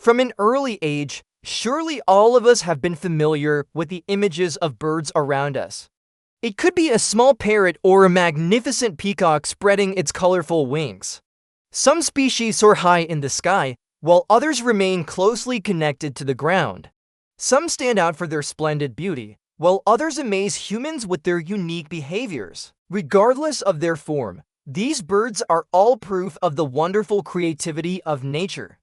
From an early age, surely all of us have been familiar with the images of birds around us. It could be a small parrot or a magnificent peacock spreading its colorful wings. Some species soar high in the sky, while others remain closely connected to the ground. Some stand out for their splendid beauty, while others amaze humans with their unique behaviors. Regardless of their form, these birds are all proof of the wonderful creativity of nature.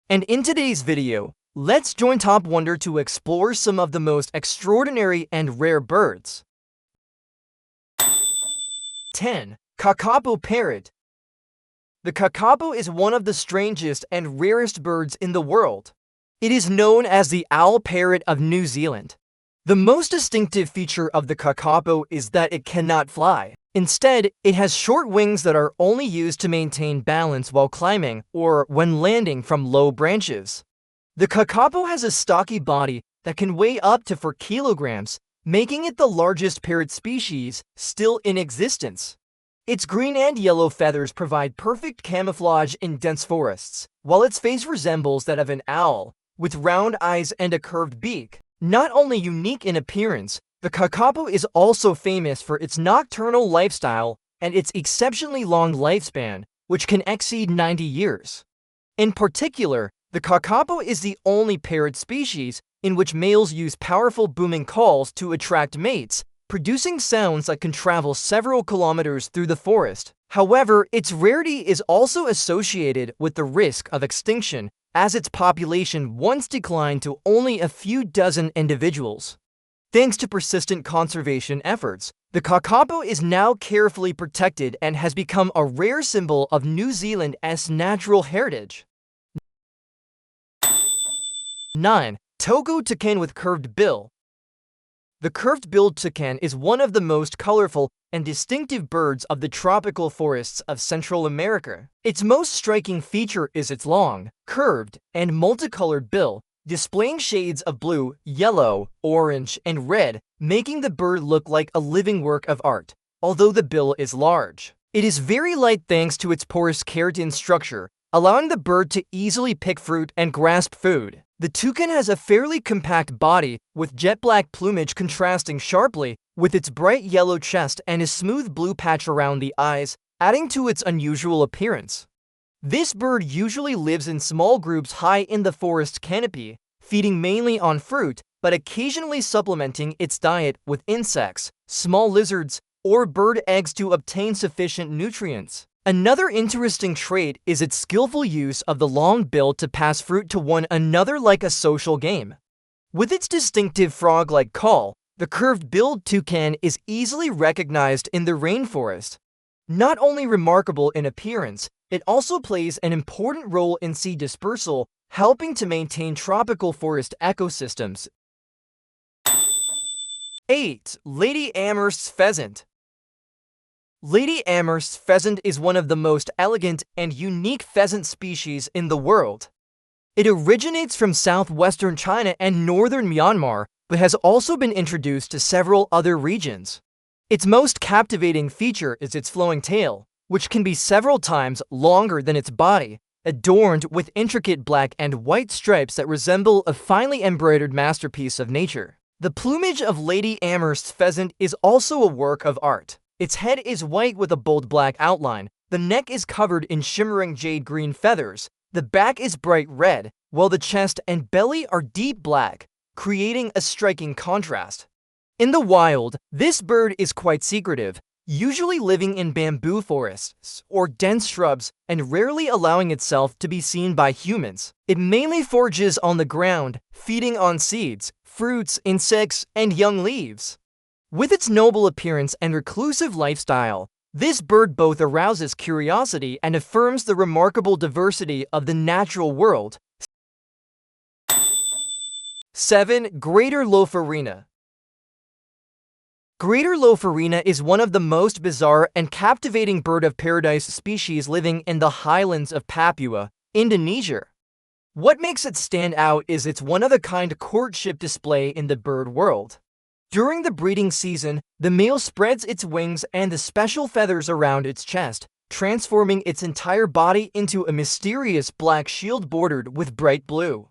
And in today's video, let's join Top Wonder to explore some of the most extraordinary and rare birds. 10. Kakapo parrot. The kakapo is one of the strangest and rarest birds in the world. It is known as the owl parrot of New Zealand. The most distinctive feature of the kakapo is that it cannot fly. Instead, it has short wings that are only used to maintain balance while climbing or when landing from low branches. The kakapo has a stocky body that can weigh up to 4 kilograms, making it the largest parrot species still in existence. Its green and yellow feathers provide perfect camouflage in dense forests, while its face resembles that of an owl, with round eyes and a curved beak. Not only unique in appearance, the kakapo is also famous for its nocturnal lifestyle and its exceptionally long lifespan, which can exceed 90 years. In particular, the kakapo is the only parrot species in which males use powerful booming calls to attract mates, producing sounds that can travel several kilometers through the forest. However, its rarity is also associated with the risk of extinction, as its population once declined to only a few dozen individuals. Thanks to persistent conservation efforts, the kakapo is now carefully protected and has become a rare symbol of New Zealand's natural heritage. 9. Togo toucan with curved bill. The curved-billed toucan is one of the most colorful and distinctive birds of the tropical forests of Central America. Its most striking feature is its long, curved, and multicolored bill, displaying shades of blue, yellow, orange, and red, making the bird look like a living work of art. Although the bill is large, it is very light thanks to its porous keratin structure, allowing the bird to easily pick fruit and grasp food. The toucan has a fairly compact body, with jet black plumage contrasting sharply with its bright yellow chest and a smooth blue patch around the eyes, adding to its unusual appearance. This bird usually lives in small groups high in the forest canopy, feeding mainly on fruit, but occasionally supplementing its diet with insects, small lizards, or bird eggs to obtain sufficient nutrients. Another interesting trait is its skillful use of the long bill to pass fruit to one another like a social game. With its distinctive frog-like call, the curved-billed toucan is easily recognized in the rainforest. Not only remarkable in appearance, it also plays an important role in seed dispersal, helping to maintain tropical forest ecosystems. 8. Lady Amherst's pheasant. Lady Amherst's pheasant is one of the most elegant and unique pheasant species in the world. It originates from southwestern China and northern Myanmar, but has also been introduced to several other regions. Its most captivating feature is its flowing tail, which can be several times longer than its body, adorned with intricate black and white stripes that resemble a finely embroidered masterpiece of nature. The plumage of Lady Amherst's pheasant is also a work of art. Its head is white with a bold black outline, the neck is covered in shimmering jade-green feathers, the back is bright red, while the chest and belly are deep black, creating a striking contrast. In the wild, this bird is quite secretive, usually living in bamboo forests or dense shrubs and rarely allowing itself to be seen by humans. It mainly forages on the ground, feeding on seeds, fruits, insects, and young leaves. With its noble appearance and reclusive lifestyle, this bird both arouses curiosity and affirms the remarkable diversity of the natural world. 7. Greater Lofarina. Greater Lofarina is one of the most bizarre and captivating bird of paradise species living in the highlands of Papua, Indonesia. What makes it stand out is its one-of-a-kind courtship display in the bird world. During the breeding season, the male spreads its wings and the special feathers around its chest, transforming its entire body into a mysterious black shield bordered with bright blue.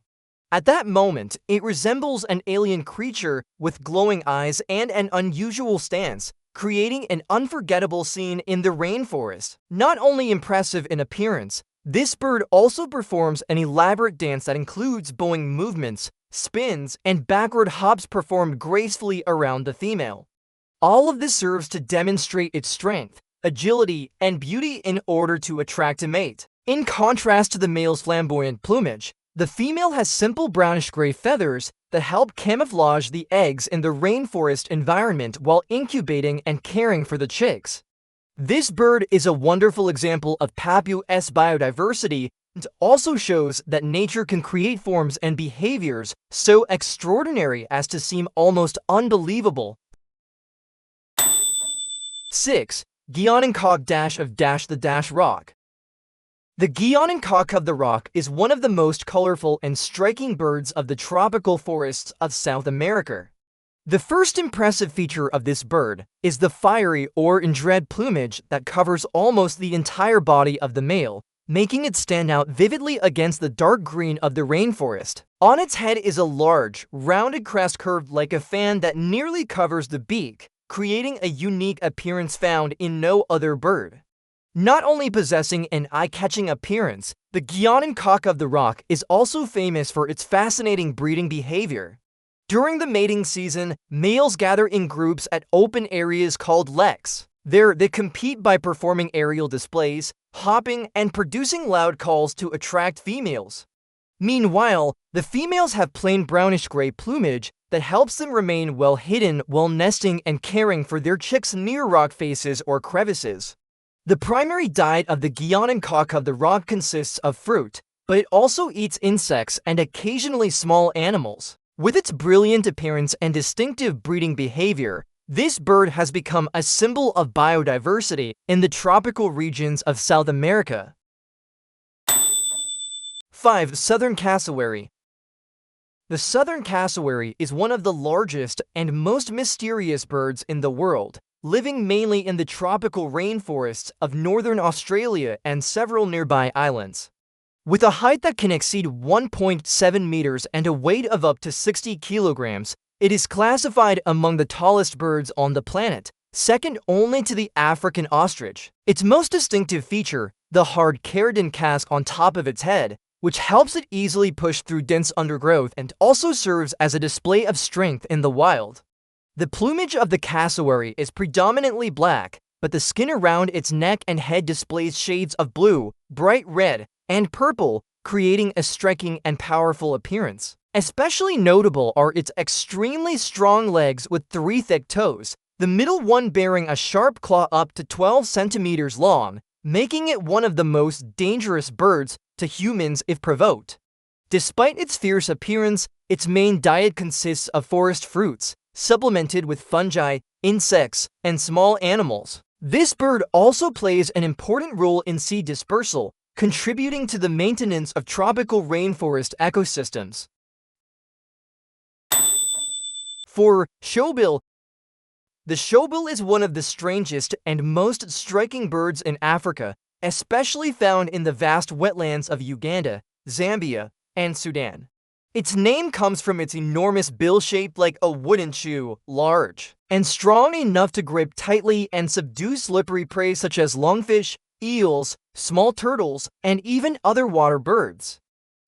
At that moment, it resembles an alien creature with glowing eyes and an unusual stance, creating an unforgettable scene in the rainforest. Not only impressive in appearance, this bird also performs an elaborate dance that includes bowing movements, spins, and backward hops performed gracefully around the female. All of this serves to demonstrate its strength, agility, and beauty in order to attract a mate. In contrast to the male's flamboyant plumage, the female has simple brownish-gray feathers that help camouflage the eggs in the rainforest environment while incubating and caring for the chicks. This bird is a wonderful example of Papua's biodiversity and also shows that nature can create forms and behaviors so extraordinary as to seem almost unbelievable. 6. Guianan cock of the rock. The Guianan cock of the rock is one of the most colorful and striking birds of the tropical forests of South America. The first impressive feature of this bird is the fiery orange red plumage that covers almost the entire body of the male, making it stand out vividly against the dark green of the rainforest. On its head is a large, rounded crest curved like a fan that nearly covers the beak, creating a unique appearance found in no other bird. Not only possessing an eye-catching appearance, the Guianan cock of the rock is also famous for its fascinating breeding behavior. During the mating season, males gather in groups at open areas called leks. There, they compete by performing aerial displays, hopping, and producing loud calls to attract females. Meanwhile, the females have plain brownish-gray plumage that helps them remain well hidden while nesting and caring for their chicks near rock faces or crevices. The primary diet of the Guianan cock of the rock consists of fruit, but it also eats insects and occasionally small animals. With its brilliant appearance and distinctive breeding behavior, this bird has become a symbol of biodiversity in the tropical regions of South America. 5. Southern Cassowary. The Southern Cassowary is one of the largest and most mysterious birds in the world, living mainly in the tropical rainforests of northern Australia and several nearby islands. With a height that can exceed 1.7 meters and a weight of up to 60 kilograms, it is classified among the tallest birds on the planet, second only to the African ostrich. Its most distinctive feature, the hard keratin casque on top of its head, which helps it easily push through dense undergrowth and also serves as a display of strength in the wild. The plumage of the cassowary is predominantly black, but the skin around its neck and head displays shades of blue, bright red, and purple, creating a striking and powerful appearance. Especially notable are its extremely strong legs with 3 thick toes, the middle one bearing a sharp claw up to 12 centimeters long, making it one of the most dangerous birds to humans if provoked. Despite its fierce appearance, its main diet consists of forest fruits, supplemented with fungi, insects, and small animals. This bird also plays an important role in seed dispersal, contributing to the maintenance of tropical rainforest ecosystems. 4. Shoebill. The shoebill is one of the strangest and most striking birds in Africa, especially found in the vast wetlands of Uganda, Zambia, and Sudan. Its name comes from its enormous bill shaped like a wooden shoe, large, and strong enough to grip tightly and subdue slippery prey such as lungfish, eels, small turtles, and even other water birds.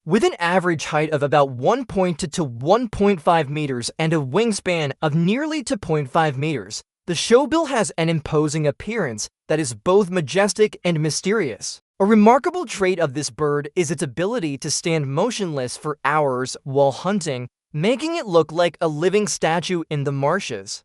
With an average height of about 1.2 to 1.5 meters and a wingspan of nearly 2.5 meters, the shoebill has an imposing appearance that is both majestic and mysterious. A remarkable trait of this bird is its ability to stand motionless for hours while hunting, making it look like a living statue in the marshes.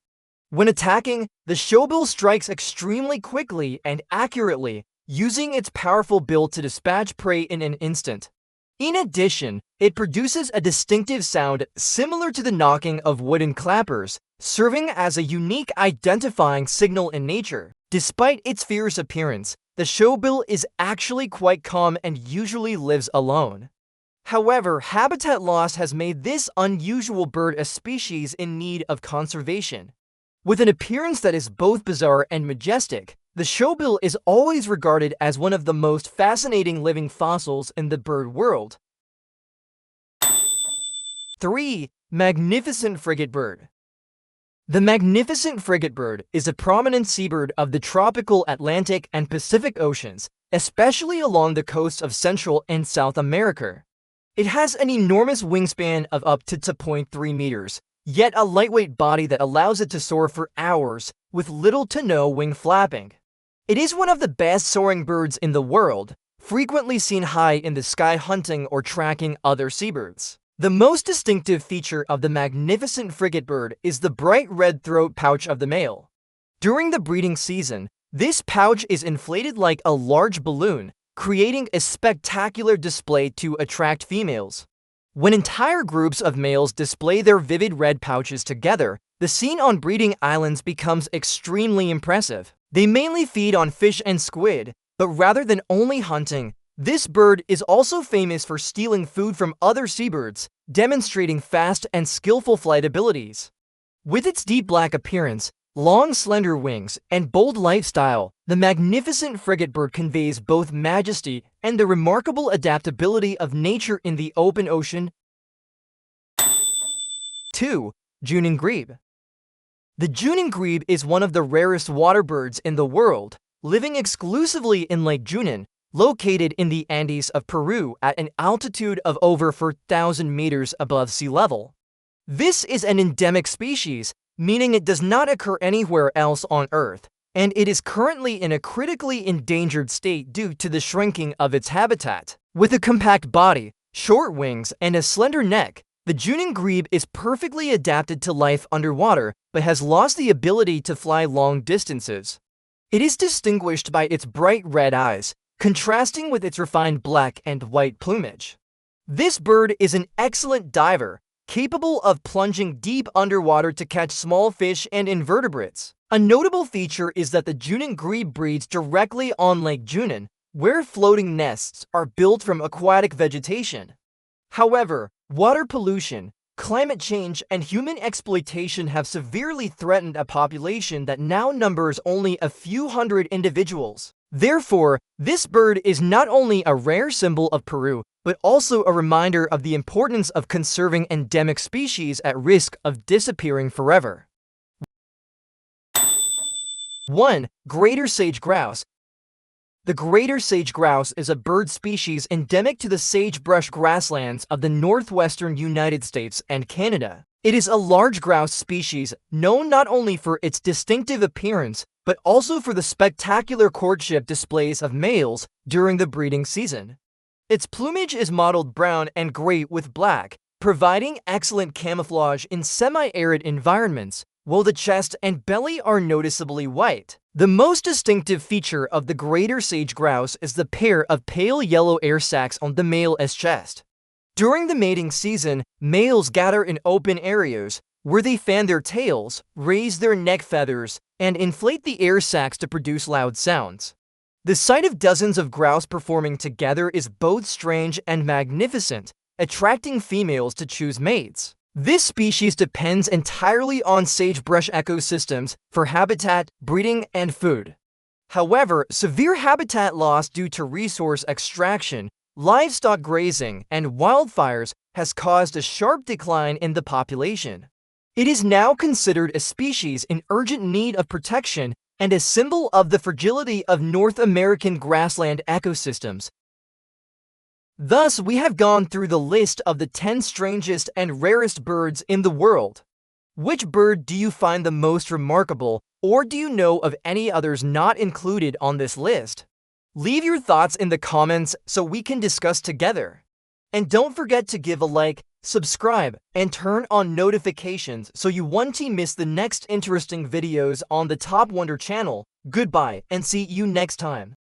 When attacking, the shoebill strikes extremely quickly and accurately, using its powerful bill to dispatch prey in an instant. In addition, it produces a distinctive sound similar to the knocking of wooden clappers, serving as a unique identifying signal in nature. Despite its fierce appearance, the shoebill is actually quite calm and usually lives alone. However, habitat loss has made this unusual bird a species in need of conservation. With an appearance that is both bizarre and majestic, the shoebill is always regarded as one of the most fascinating living fossils in the bird world. 3. Magnificent frigate bird. The magnificent frigate bird is a prominent seabird of the tropical Atlantic and Pacific Oceans, especially along the coasts of Central and South America. It has an enormous wingspan of up to 2.3 meters, yet a lightweight body that allows it to soar for hours with little to no wing flapping. It is one of the best soaring birds in the world, frequently seen high in the sky hunting or tracking other seabirds. The most distinctive feature of the magnificent frigate bird is the bright red throat pouch of the male. During the breeding season, this pouch is inflated like a large balloon, creating a spectacular display to attract females. When entire groups of males display their vivid red pouches together, the scene on breeding islands becomes extremely impressive. They mainly feed on fish and squid, but rather than only hunting, this bird is also famous for stealing food from other seabirds, demonstrating fast and skillful flight abilities. With its deep black appearance, long slender wings, and bold lifestyle, the magnificent frigate bird conveys both majesty and the remarkable adaptability of nature in the open ocean. 2. Junin grebe. The Junin grebe is one of the rarest water birds in the world, living exclusively in Lake Junin, located in the Andes of Peru at an altitude of over 4,000 meters above sea level. This is an endemic species, meaning it does not occur anywhere else on Earth, and it is currently in a critically endangered state due to the shrinking of its habitat. With a compact body, short wings, and a slender neck, the Junin grebe is perfectly adapted to life underwater, but has lost the ability to fly long distances. It is distinguished by its bright red eyes, contrasting with its refined black and white plumage. This bird is an excellent diver, capable of plunging deep underwater to catch small fish and invertebrates. A notable feature is that the Junin grebe breeds directly on Lake Junin, where floating nests are built from aquatic vegetation. However, water pollution, climate change, and human exploitation have severely threatened a population that now numbers only a few hundred individuals. Therefore, this bird is not only a rare symbol of Peru, but also a reminder of the importance of conserving endemic species at risk of disappearing forever. 1. Greater Sage-Grouse. The Greater Sage-Grouse is a bird species endemic to the sagebrush grasslands of the northwestern United States and Canada. It is a large grouse species known not only for its distinctive appearance, but also for the spectacular courtship displays of males during the breeding season. Its plumage is mottled brown and gray with black, providing excellent camouflage in semi-arid environments, while the chest and belly are noticeably white. The most distinctive feature of the Greater Sage-Grouse is the pair of pale yellow air sacs on the male's chest. During the mating season, males gather in open areas, where they fan their tails, raise their neck feathers, and inflate the air sacs to produce loud sounds. The sight of dozens of grouse performing together is both strange and magnificent, attracting females to choose mates. This species depends entirely on sagebrush ecosystems for habitat, breeding, and food. However, severe habitat loss due to resource extraction, livestock grazing, and wildfires has caused a sharp decline in the population. It is now considered a species in urgent need of protection and a symbol of the fragility of North American grassland ecosystems. Thus, we have gone through the list of the 10 strangest and rarest birds in the world. Which bird do you find the most remarkable, or do you know of any others not included on this list? Leave your thoughts in the comments so we can discuss together. And don't forget to give a like, subscribe, and turn on notifications so you won't miss the next interesting videos on the Top Wonder channel. Goodbye and see you next time.